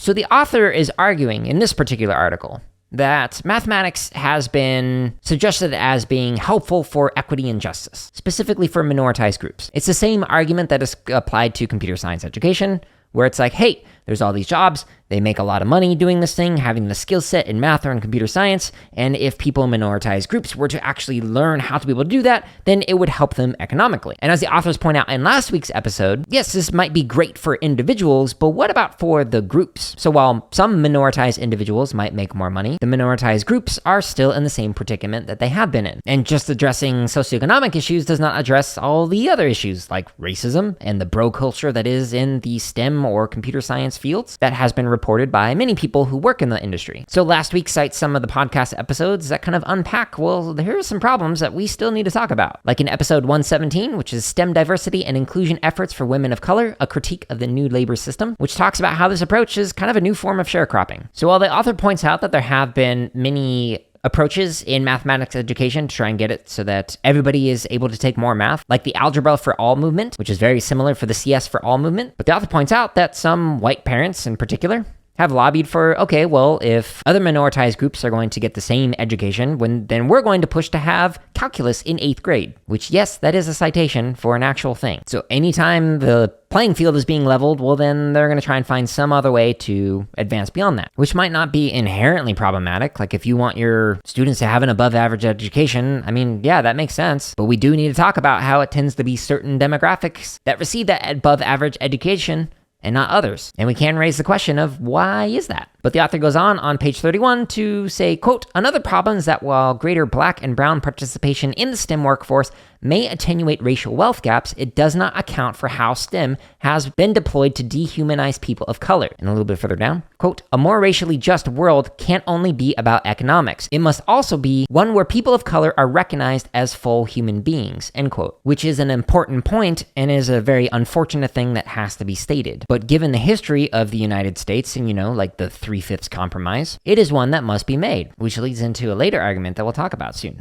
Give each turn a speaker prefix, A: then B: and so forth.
A: So the author is arguing in this particular article that mathematics has been suggested as being helpful for equity and justice, specifically for minoritized groups. It's the same argument that is applied to computer science education, where it's like, hey, there's all these jobs, they make a lot of money doing this thing, having the skill set in math or in computer science, and if people in minoritized groups were to actually learn how to be able to do that, then it would help them economically. And as the authors point out in last week's episode, yes, this might be great for individuals, but what about for the groups? So while some minoritized individuals might make more money, the minoritized groups are still in the same predicament that they have been in. And just addressing socioeconomic issues does not address all the other issues like racism and the bro culture that is in the STEM or computer science fields that has been reported by many people who work in the industry. So last week cites some of the podcast episodes that kind of unpack, well, here are some problems that we still need to talk about. Like in episode 117, which is STEM diversity and inclusion efforts for women of color, a critique of the new labor system, which talks about how this approach is kind of a new form of sharecropping. So while the author points out that there have been many approaches in mathematics education to try and get it so that everybody is able to take more math, like the Algebra for All movement, which is very similar for the CS for All movement. But the author points out that some white parents in particular have lobbied for, okay, well, if other minoritized groups are going to get the same education, then we're going to push to have calculus in 8th grade, which, yes, that is a citation for an actual thing. So anytime the playing field is being leveled, well, then they're going to try and find some other way to advance beyond that, which might not be inherently problematic. Like if you want your students to have an above average education, I mean, yeah, that makes sense. But we do need to talk about how it tends to be certain demographics that receive that above average education and not others. And we can raise the question of why is that? But the author goes on page 31 to say, quote, another problem is that while greater Black and brown participation in the STEM workforce may attenuate racial wealth gaps, it does not account for how STEM has been deployed to dehumanize people of color. And a little bit further down, quote, a more racially just world can't only be about economics. It must also be one where people of color are recognized as full human beings, end quote, which is an important point and is a very unfortunate thing that has to be stated. But given the history of the United States and, like the 3/5 compromise, it is one that must be made, which leads into a later argument that we'll talk about soon.